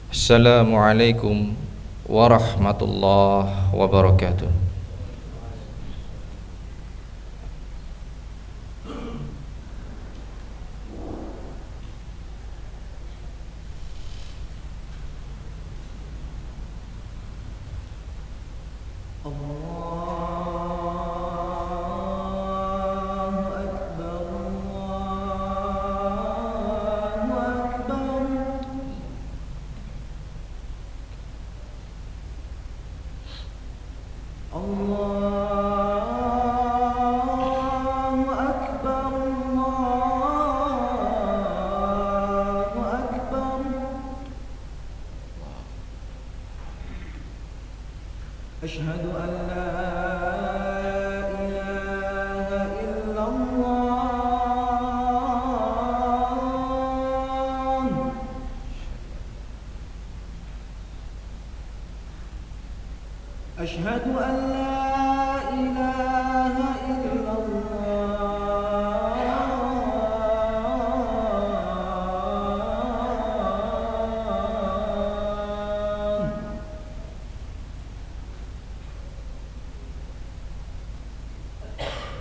Assalamualaikum warahmatullahi wabarakatuh. Asyhadu an la ilaha illallah. Asyhadu an la ilaha illallah.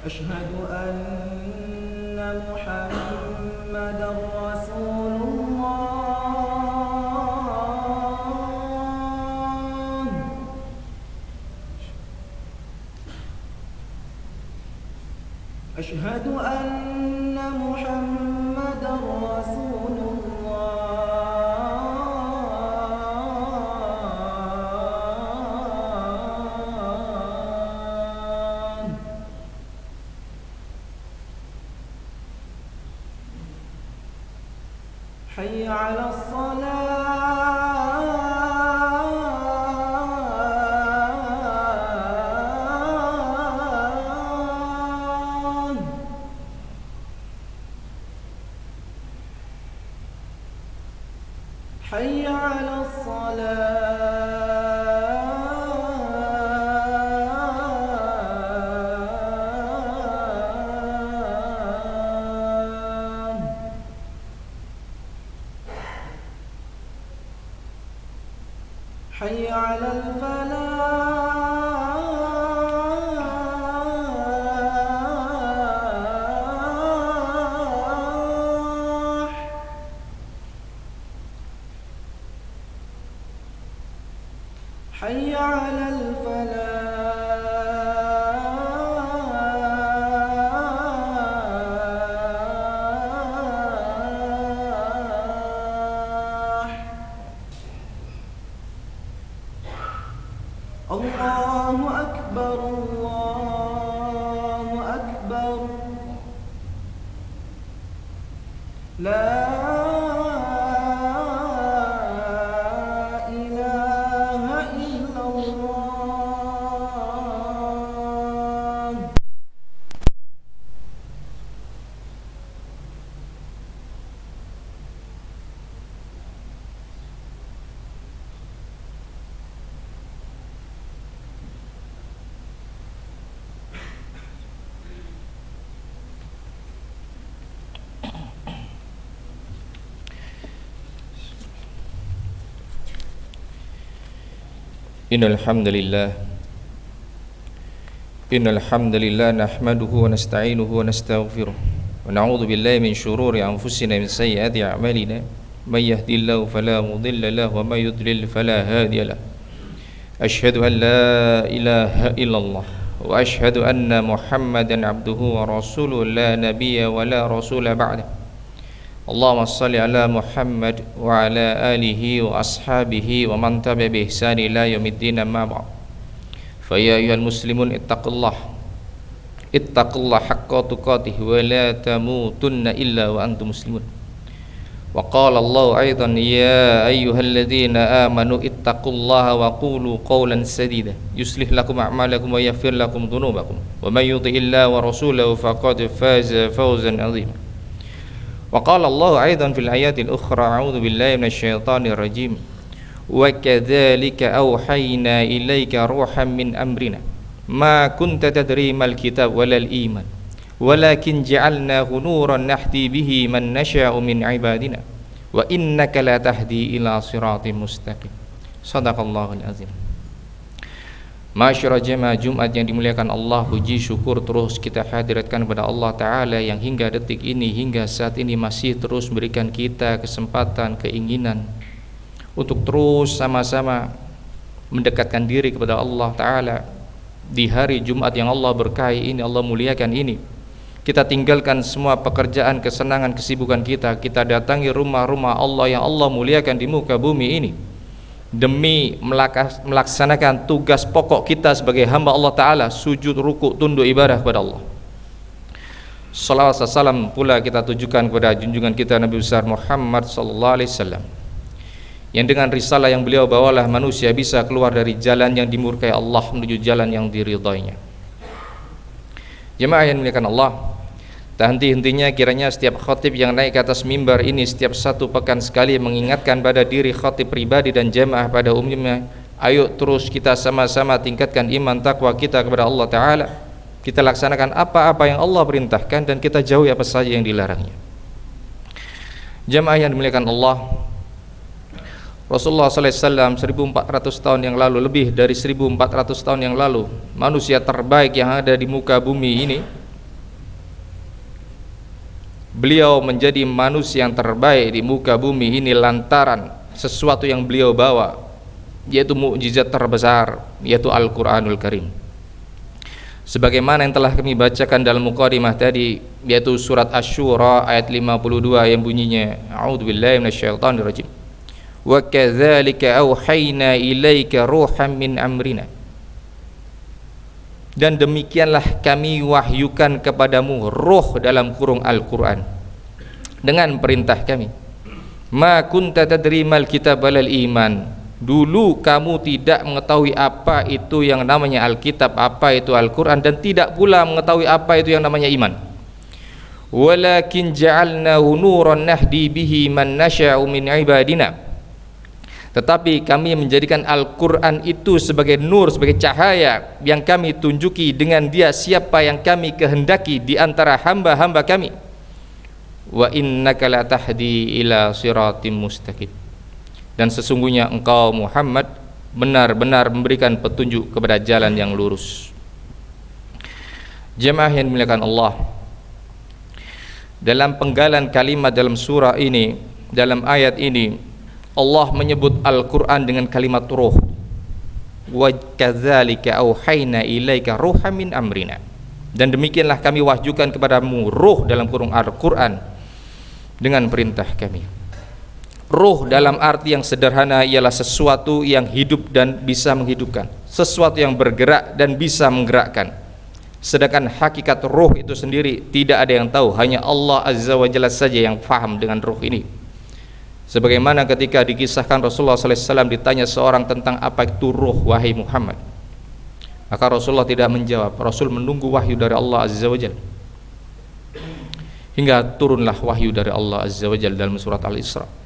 Asyhadu anna Muhammadar Rasulullah. Asyhadu anna Muhammadar Rasulullah. حي على الصلاة. حي على الصلاة. حي على الفلاح. حي على الفلاح. الله أكبر الله أكبر. لا إله إلا الله. Innal hamdalillah nahmaduhu wa nasta'inuhu wa nastaghfiruh wa na'udzu billahi min shururi anfusina min sayyiati a'malina may yahdihillahu fala mudilla lahu wa may yudlil fala hadiya lahu. Asyhadu an la ilaha illallah wa asyhadu anna Muhammadan abduhu wa rasuluhu la nabiyya wa la rasula ba'dah. Allahumma salli ala Muhammad wa ala alihi wa ashabihi wa man tabi'a bi ihsani ila yaumiddin, amma ba'd. Fa ya ayyuhal muslimun ittaqullah haqqa tuqatih wa la tamutunna illa wa antum muslimun. Wa qala Allah aidan ya ayyuhalladzina amanu ittaqullaha wa qulu qawlan sadida yuslih lakum a'malakum wa yaghfir lakum dhunubakum wa may yuti'illaha wa rasulahu faqad faza fawzan 'azima. Wa qala Allah aidan fil ayatil ukhra a'udzu billahi minasyaitonir rajim wa kadzalika auhayna ilaika ruhan min amrina ma kunta tadri mal kitab walal iman walakin ja'alnahu nuran nahdi bihi man nasha'u min ibadina wa innaka la tahdi ila siratim mustaqim. Shadaqallahul azim. Masyarakat jemaah Jumat yang dimuliakan Allah, puji syukur terus kita hadirkan kepada Allah Ta'ala yang hingga detik ini, hingga saat ini masih terus memberikan kita kesempatan, keinginan untuk terus sama-sama mendekatkan diri kepada Allah Ta'ala di hari Jumat yang Allah berkahi ini, Allah muliakan ini. Kita tinggalkan semua pekerjaan, kesenangan, kesibukan kita, kita datangi rumah-rumah Allah yang Allah muliakan di muka bumi ini demi melaksanakan tugas pokok kita sebagai hamba Allah Ta'ala, sujud, ruku, tunduk ibadah kepada Allah. Salawat dan salam pula kita tujukan kepada junjungan kita Nabi besar Muhammad sallallahu alaihi wasallam, yang dengan risalah yang beliau bawalah manusia bisa keluar dari jalan yang dimurkai Allah menuju jalan yang diridainya. Jemaah yang dimuliakan Allah, tak henti-hentinya kiranya setiap khatib yang naik ke atas mimbar ini setiap satu pekan sekali mengingatkan pada diri khatib pribadi dan jemaah pada umumnya, ayo terus kita sama-sama tingkatkan iman takwa kita kepada Allah Ta'ala. Kita laksanakan apa-apa yang Allah perintahkan dan kita jauhi apa saja yang dilarangnya. Jemaah yang dimuliakan Allah, Rasulullah SAW 1400 tahun yang lalu, lebih dari 1400 tahun yang lalu, manusia terbaik yang ada di muka bumi ini, beliau menjadi manusia yang terbaik di muka bumi ini lantaran sesuatu yang beliau bawa, yaitu mukjizat terbesar, yaitu Al-Quranul Karim. Sebagaimana yang telah kami bacakan dalam muqaddimah tadi, yaitu surat Asy-Syura ayat 52 yang bunyinya, A'udzubillahi minasyaitonirrajim. Wa kadzalika auhayna ilaika ruham min amrina. Dan demikianlah kami wahyukan kepadamu ruh dalam kurung Al-Quran dengan perintah kami. Ma kunta tadri mal kitab walal iman. Dulu kamu tidak mengetahui apa itu yang namanya Alkitab, apa itu Al-Quran, dan tidak pula mengetahui apa itu yang namanya iman. Walakin ja'alnahu nuran nahdi bihi man nasha'u min ibadina. Tetapi kami menjadikan Al-Quran itu sebagai nur, sebagai cahaya yang kami tunjuki dengan dia siapa yang kami kehendaki di antara hamba-hamba kami. Wa innaka la tahdi ila siratim mustaqim. Dan sesungguhnya engkau Muhammad benar-benar memberikan petunjuk kepada jalan yang lurus. Jemaah yang dimuliakan Allah, dalam penggalan kalimat dalam surah ini, dalam ayat ini, Allah menyebut Al-Quran dengan kalimat ruh. Wa kadzalika auhayna ilaika ruham min amrina. Dan demikianlah kami wahyukan kepadamu ruh dalam kurung Al-Quran dengan perintah kami. Ruh dalam arti yang sederhana ialah sesuatu yang hidup dan bisa menghidupkan, sesuatu yang bergerak dan bisa menggerakkan. Sedangkan hakikat ruh itu sendiri tidak ada yang tahu, hanya Allah Azza wa Jalla saja yang faham dengan ruh ini. Sebagaimana ketika dikisahkan Rasulullah SAW ditanya seorang tentang apa itu ruh, wahai Muhammad, maka Rasulullah tidak menjawab. Rasul menunggu wahyu dari Allah Azza wa Jalla hingga turunlah wahyu dari Allah Azza wa Jalla dalam surat Al-Isra.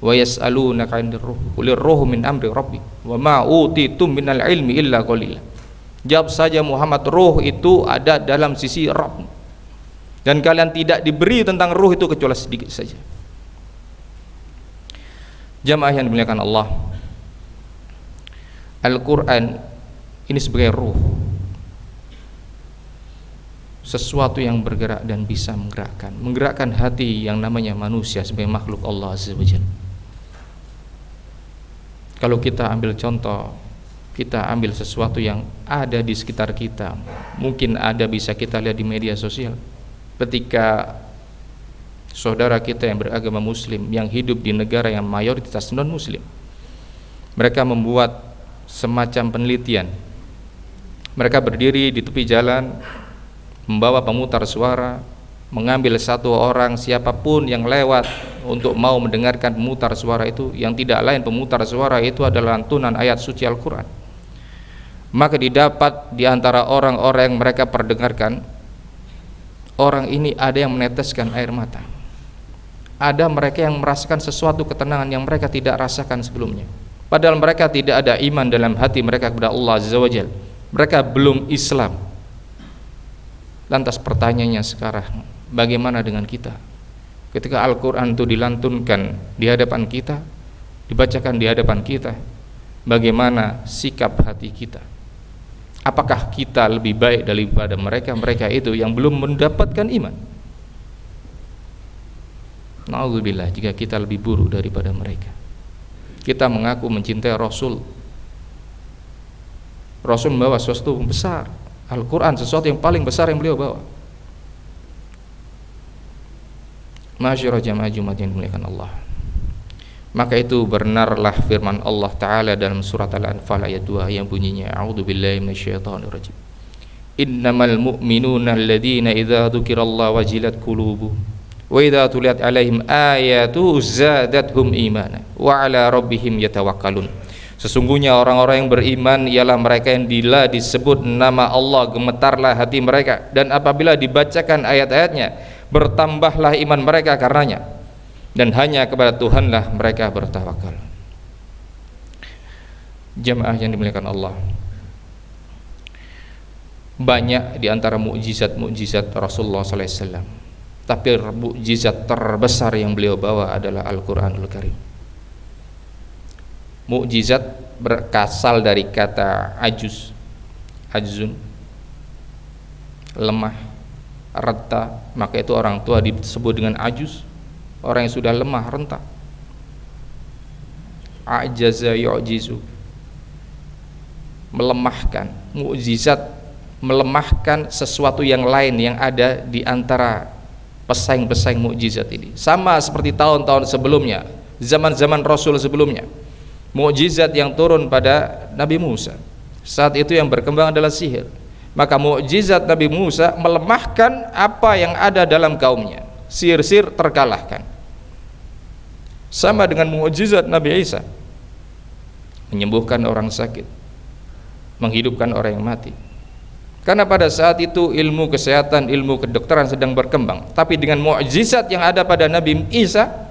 Wa yas'alunaka 'anir ruh qulir ruhu min amri rabbi wa ma utitum minal ilmi illa qalila. Jawab saja Muhammad, ruh itu ada dalam sisi Rabb dan kalian tidak diberi tentang ruh itu kecuali sedikit saja. Jamaah yang dimuliakan Allah, Al-Quran ini sebagai ruh, sesuatu yang bergerak dan bisa menggerakkan hati yang namanya manusia sebagai makhluk Allah Azza wa Jalla. Kalau kita ambil contoh, kita ambil sesuatu yang ada di sekitar kita, mungkin ada bisa kita lihat di media sosial, ketika saudara kita yang beragama muslim yang hidup di negara yang mayoritas non muslim, mereka membuat semacam penelitian. Mereka berdiri di tepi jalan, membawa pemutar suara, mengambil satu orang siapapun yang lewat untuk mau mendengarkan pemutar suara itu, yang tidak lain pemutar suara itu adalah lantunan ayat suci Al-Quran. Maka didapat di antara orang-orang yang mereka perdengarkan, orang ini ada yang meneteskan air mata, ada mereka yang merasakan sesuatu ketenangan yang mereka tidak rasakan sebelumnya, padahal mereka tidak ada iman dalam hati mereka kepada Allah Azza wa Jalla. Mereka belum Islam, Lantas pertanyaannya sekarang, bagaimana dengan kita? Ketika Al-Quran itu dilantunkan di hadapan kita, dibacakan di hadapan kita, bagaimana sikap hati kita? Apakah kita lebih baik daripada mereka itu yang belum mendapatkan iman? Na'udzubillah, jika kita lebih buruk daripada mereka. Kita mengaku mencintai Rasul. Rasul membawa sesuatu besar, Al-Quran sesuatu yang paling besar yang beliau bawa. Masyarah jamaah Jumat yang dimuliakan Allah. Maka itu benarlah firman Allah Ta'ala dalam surat Al-Anfal ayat 2 yang bunyinya, A'udzubillahi minasyaitonirrajim. Innamal mu'minuna alladhina idza dzukirallahu wajilat qulubuhum wa idza tuliyat 'alaihim ayatuhu zadatuhum imana wa 'ala rabbihim yatawakkalun. Sesungguhnya orang-orang yang beriman ialah mereka yang bila disebut nama Allah gemetarlah hati mereka, dan apabila dibacakan ayat-ayatnya bertambahlah iman mereka karenanya, dan hanya kepada Tuhanlah mereka bertawakal. Jamaah yang dimuliakan Allah, banyak di antara mukjizat Rasulullah sallallahu alaihi wasallam, tapi mukjizat terbesar yang beliau bawa adalah Al-Qur'anul Karim. Mukjizat berasal dari kata ajzun, lemah, renta. Maka itu orang tua disebut dengan ajuz, orang yang sudah lemah, renta. Ajaza yu'jizu, melemahkan. Mukjizat melemahkan sesuatu yang lain yang ada di antara pesaing-pesaing mukjizat ini. Sama seperti tahun-tahun sebelumnya, zaman-zaman Rasul sebelumnya. Mukjizat yang turun pada Nabi Musa, saat itu yang berkembang adalah sihir. Maka mukjizat Nabi Musa melemahkan apa yang ada dalam kaumnya. Sihir-sihir terkalahkan. Sama dengan mukjizat Nabi Isa, menyembuhkan orang sakit, menghidupkan orang yang mati. Karena pada saat itu ilmu kesehatan, ilmu kedokteran sedang berkembang. Tapi dengan mukjizat yang ada pada Nabi Isa,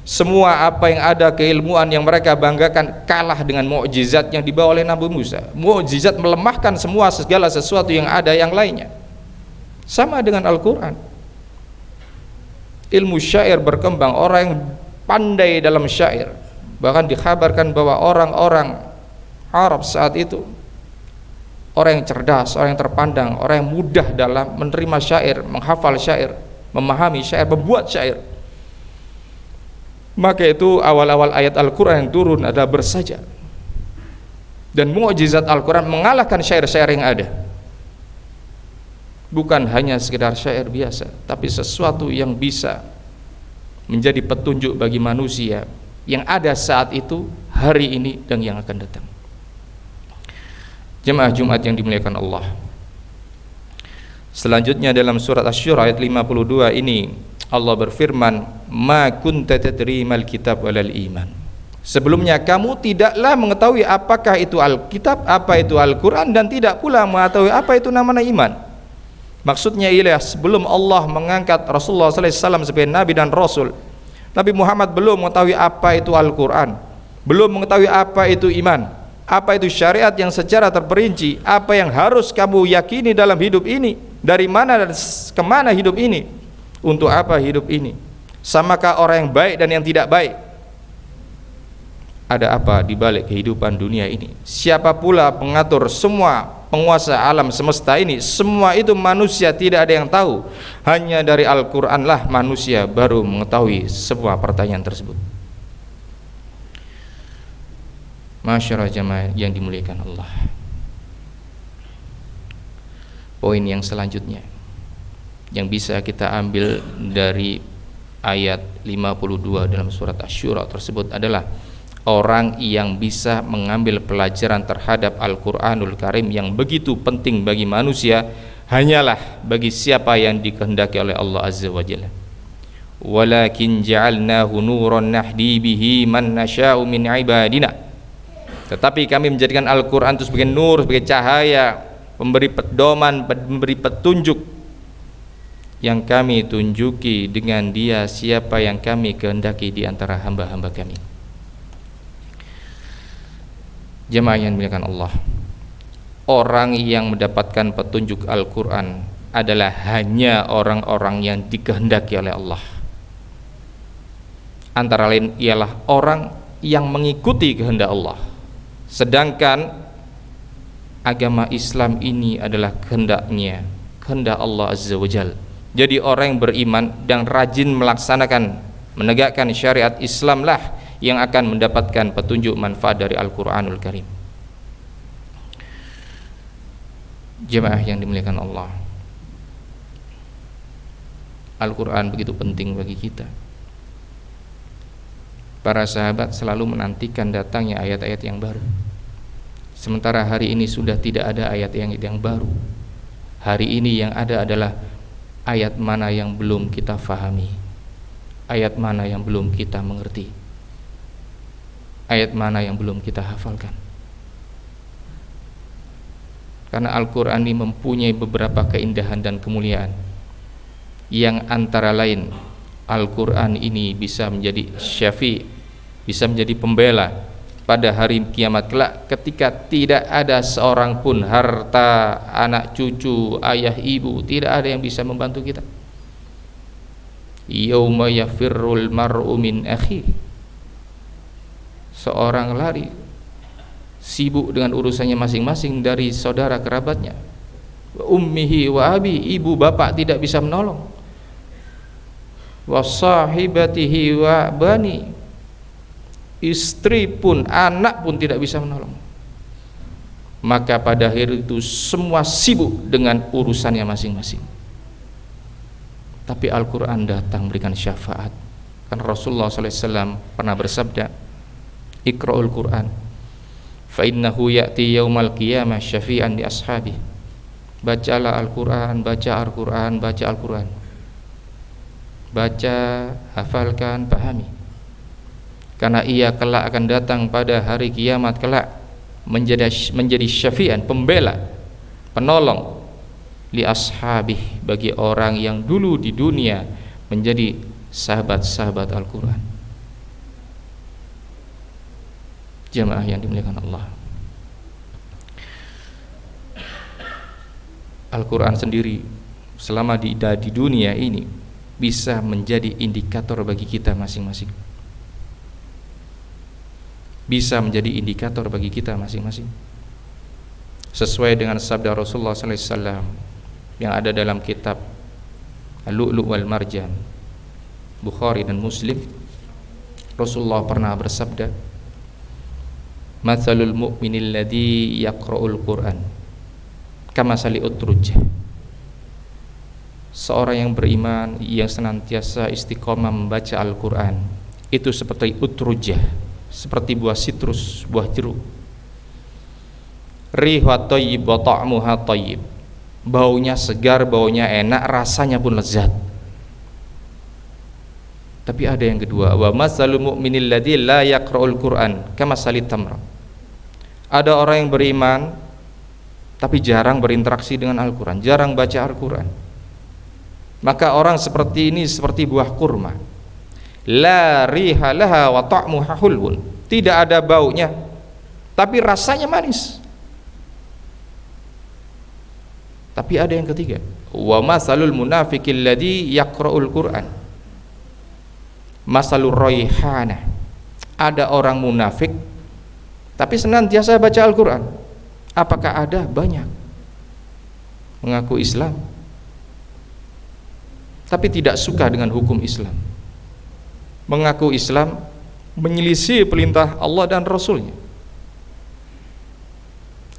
semua apa yang ada keilmuan yang mereka banggakan kalah dengan mukjizat yang dibawa oleh Nabi Musa. Mukjizat melemahkan semua segala sesuatu yang ada yang lainnya. Sama dengan Al-Quran. Ilmu syair berkembang, orang yang pandai dalam syair. Bahkan dikhabarkan bahwa orang-orang Arab saat itu, orang yang cerdas, orang yang terpandang, orang yang mudah dalam menerima syair, menghafal syair, memahami syair, membuat syair. Maka itu awal-awal ayat Al-Quran yang turun adalah bersaja, dan mukjizat Al-Quran mengalahkan syair-syair yang ada. Bukan hanya sekedar syair biasa, tapi sesuatu yang bisa menjadi petunjuk bagi manusia yang ada saat itu, hari ini, dan yang akan datang. Jemaah Jumat yang dimuliakan Allah, selanjutnya dalam surat Asy-Syura ayat 52 ini Allah berfirman, ma kunta tadri mal kitab walal iman. Sebelumnya kamu tidaklah mengetahui apakah itu Alkitab, apa itu Al-Quran, dan tidak pula mengetahui apa itu namanya iman. Maksudnya ialah sebelum Allah mengangkat Rasulullah SAW sebagai Nabi dan Rasul, Nabi Muhammad belum mengetahui apa itu Al-Quran, belum mengetahui apa itu iman, apa itu syariat yang secara terperinci, apa yang harus kamu yakini dalam hidup ini, dari mana dan kemana hidup ini, untuk apa hidup ini, samakah orang yang baik dan yang tidak baik, ada apa di balik kehidupan dunia ini, siapa pula pengatur semua penguasa alam semesta ini. Semua itu manusia tidak ada yang tahu, hanya dari Al-Quran lah manusia baru mengetahui semua pertanyaan tersebut. Masyarah jamaah yang dimuliakan Allah, poin yang selanjutnya yang bisa kita ambil dari ayat 52 dalam surat Asy-Syura tersebut adalah orang yang bisa mengambil pelajaran terhadap Al-Quranul Karim yang begitu penting bagi manusia hanyalah bagi siapa yang dikehendaki oleh Allah Azza wa Jalla. Walakin ja'alnahu nuran nahdi bihi man nasha'u min ibadina. Tetapi kami menjadikan Al-Quran itu sebagai nur, sebagai cahaya, memberi pedoman, memberi petunjuk yang kami tunjuki dengan dia siapa yang kami kehendaki di antara hamba-hamba kami. Jemaah yang dimuliakan Allah, orang yang mendapatkan petunjuk Al-Quran adalah hanya orang-orang yang dikehendaki oleh Allah. Antara lain ialah orang yang mengikuti kehendak Allah. Sedangkan agama Islam ini adalah kehendak Allah Azza wa Jalla. Jadi orang yang beriman dan rajin melaksanakan, menegakkan syariat Islam lah yang akan mendapatkan petunjuk manfaat dari Al-Quranul Karim. Jemaah yang dimuliakan Allah, Al-Quran begitu penting bagi kita. Para sahabat selalu menantikan datangnya ayat-ayat yang baru. Sementara hari ini sudah tidak ada ayat yang baru. Hari ini yang ada adalah ayat mana yang belum kita fahami, ayat mana yang belum kita mengerti, ayat mana yang belum kita hafalkan. Karena Al-Quran ini mempunyai beberapa keindahan dan kemuliaan, yang antara lain Al-Quran ini bisa menjadi syafi', bisa menjadi pembela pada hari kiamat kelak, ketika tidak ada seorang pun, harta, anak cucu, ayah ibu, tidak ada yang bisa membantu kita. Yauma yafirrul mar'u min akhi, seorang lari sibuk dengan urusannya masing-masing dari saudara kerabatnya. Wa ummihi wa abi, ibu bapak tidak bisa menolong. Wa sahibatihi wa bani, istri pun, anak pun tidak bisa menolong. Maka pada hari itu semua sibuk dengan urusannya masing-masing. Tapi Al-Quran datang memberikan syafaat. Kan Rasulullah SAW pernah bersabda, Iqra'ul Quran fa innahu ya'ti yaumal qiyamah syafi'an li ashabi. Bacalah Al-Quran, baca Al-Quran, baca Al-Quran. Baca, hafalkan, pahami. Karena ia kelak akan datang pada hari kiamat kelak menjadi syafi'an, pembela, penolong li ashabih, bagi orang yang dulu di dunia menjadi sahabat-sahabat Al-Quran. Jamaah yang dimuliakan Allah, Al-Quran sendiri selama di dunia ini bisa menjadi indikator bagi kita masing-masing. Bisa menjadi indikator bagi kita masing-masing, sesuai dengan sabda Rasulullah SAW yang ada dalam kitab Al-Lu'lu' wal Marjan, Bukhari dan Muslim. Rasulullah pernah bersabda, mathalul mu'minil ladzi yaqra'ul Qur'an kamasali utrujah. Seorang yang beriman yang senantiasa istiqomah membaca Al-Quran itu seperti utrujah, seperti buah sitrus, buah jeruk. Rihuha thayyib wa ta'muha thayyib, baunya segar, baunya enak, rasanya pun lezat. Tapi ada yang kedua, wa masalul mu'minil ladzi la yaqra'ul Qur'an kamasalit tamra. Ada orang yang beriman tapi jarang berinteraksi dengan Al-Quran, jarang baca Al-Quran. Maka orang seperti ini seperti buah kurma, la riha laha wa ta'muha hulwun, tidak ada baunya tapi rasanya manis. Tapi ada yang ketiga, wa masalul munafiqil ladzi yaqra'ul Qur'an masalur raihana. Ada orang munafik tapi senantiasa baca Al-Quran. Apakah ada? Banyak. Mengaku Islam tapi tidak suka dengan hukum Islam. Mengaku Islam, menyelisih perintah Allah dan Rasulnya.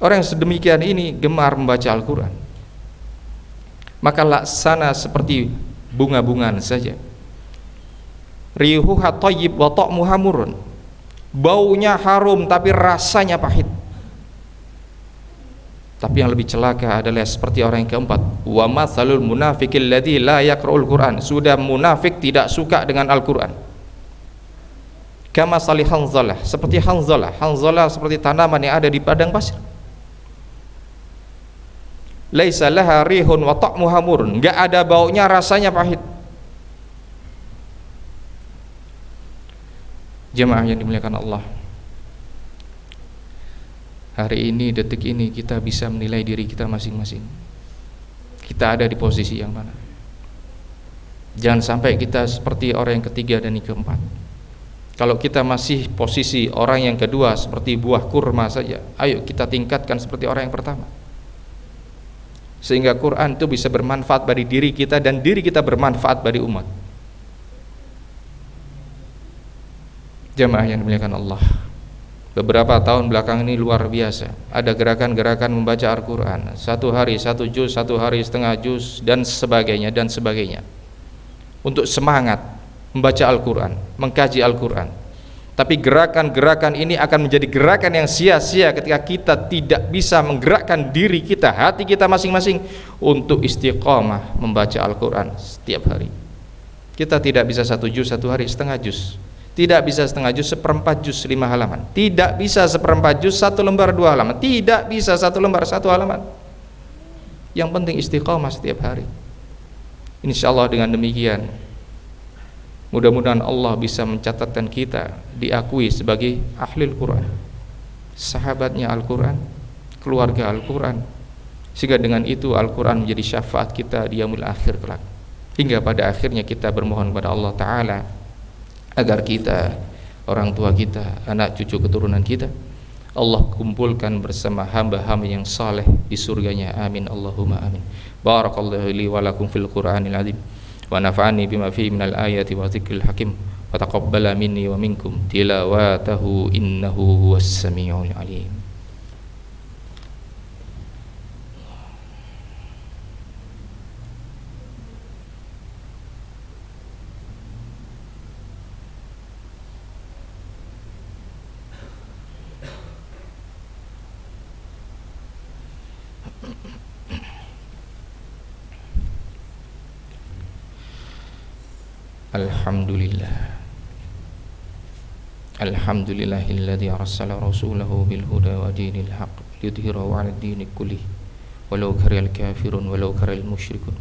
Orang yang sedemikian ini gemar membaca Al-Quran, maka laksana seperti bunga-bungaan saja. Rihuha thayyib wa ta'muha murrun, baunya harum tapi rasanya pahit. Tapi yang lebih celaka adalah seperti orang yang keempat, wa matsalul munafiqil ladzi la yaqra'ul Qur'an, sudah munafik tidak suka dengan Al-Qur'an. Kama salih Hanzalah, seperti Hanzalah. Hanzalah seperti tanaman yang ada di padang pasir. Laisa laha rihun wa ta'muha murrun, enggak ada baunya, rasanya pahit. Jemaah yang dimuliakan Allah, hari ini, detik ini kita bisa menilai diri kita masing-masing. Kita ada di posisi yang mana? Jangan sampai kita seperti orang yang ketiga dan yang keempat. Kalau kita masih posisi orang yang kedua seperti buah kurma saja, ayo kita tingkatkan seperti orang yang pertama, sehingga Quran itu bisa bermanfaat bagi diri kita dan diri kita bermanfaat bagi umat. Jamaah yang dimuliakan Allah, beberapa tahun belakangan ini luar biasa, ada gerakan-gerakan membaca Al-Quran, 1 hari 1 juz, 1 hari setengah juz, dan sebagainya untuk semangat membaca Al-Quran, mengkaji Al-Quran. Tapi gerakan-gerakan ini akan menjadi gerakan yang sia-sia ketika kita tidak bisa menggerakkan diri kita, hati kita masing-masing untuk istiqamah membaca Al-Quran setiap hari. Kita tidak bisa 1 juz 1 hari, setengah juz. Tidak bisa setengah juz, 1/4 juz 5 halaman. Tidak bisa 1/4 juz 1 lembar 2 halaman. Tidak bisa 1 lembar 1 halaman. Yang penting istiqamah setiap hari. Insyaallah dengan demikian mudah-mudahan Allah bisa mencatatkan kita diakui sebagai ahli Al-Quran, sahabatnya Al-Quran, keluarga Al-Quran, sehingga dengan itu Al-Quran menjadi syafaat kita di yaumil akhir kelak, hingga pada akhirnya kita bermohon kepada Allah Ta'ala agar kita, orang tua kita, anak cucu keturunan kita, Allah kumpulkan bersama hamba-hamba yang saleh di surganya. Amin Allahumma amin. Barakallahu li wa lakum fil Qur'anil azim wa nafa'ani bima fihi minal ayati wa dzikril hakim wa taqabbala minni wa minkum tilawatahu innahu huwas samiul alim. Alhamdulillahilladzi arsala rasulahu bil huda wa dinil haqq liyudhhirahu 'alad dini kullih walau karihal kafirun walau karihal musyrikun.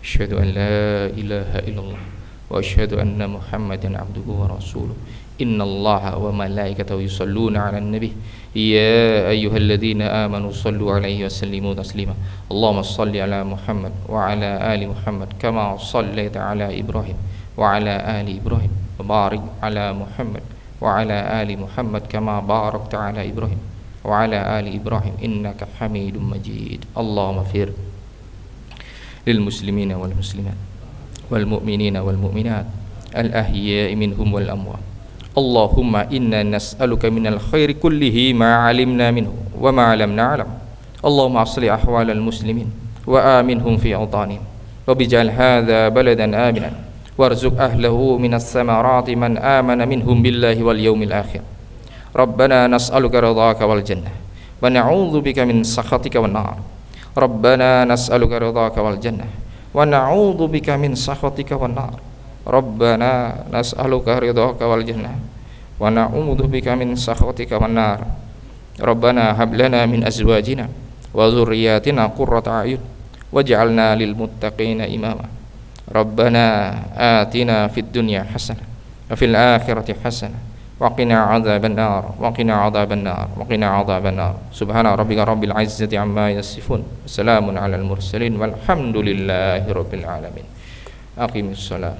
Asyhadu an la ilaha illallah wa asyhadu anna Muhammadan 'abduhu wa rasuluh. Innallaha wa malaikatahu yusholluna 'alan nabi ya ayyuhalladzina amanu shallu 'alaihi wa sallimu taslima. Allahumma shalli 'ala Muhammad wa 'ala ali Muhammad kama shallaita 'ala Ibrahim wa 'ala ali Ibrahim wa barik 'ala Muhammad wa 'ala ali Muhammad kama barakta 'ala Ibrahim wa 'ala ali Ibrahim innaka Hamidum Majid. Allahumma fir lil muslimina wal muslimat wal mu'minina wal mu'minat al ahya'i minhum wal amwat. Allahumma inna nas'aluka minal khairi kullihi ma 'alimna minhu wa ma lam na'lam. Allahumma aslih ahwalal muslimin wa aminhum fi awtanihim wa bij'al hadha baladan aminan warzuq ahlahu minas samarati man amana minhum billahi wal yawmil akhir. Rabbana nas'aluka ridhaka wal jannah wa na'udzu bika min sakhatika wan nar. Rabbana nas'aluka ridhaka wal jannah wa na'udzu bika min sakhatika wan nar. Rabbana nas'aluka ridhaka wal jannah wa na'udzu bika min sakhatika wan nar. Rabbana hab lana min azwajina wa dhurriyyatina qurrata a'yun waj'alna lil muttaqina imama. Rabbana atina fid dunya hasanah wa fil akhirati hasanah wa qina adzaban nar wa qina adzaban nar wa qina adzaban nar. Subhana rabbika rabbil izzati amma yasifun wa salamun alal mursalin walhamdulillahi rabbil alamin. Aqimissalam.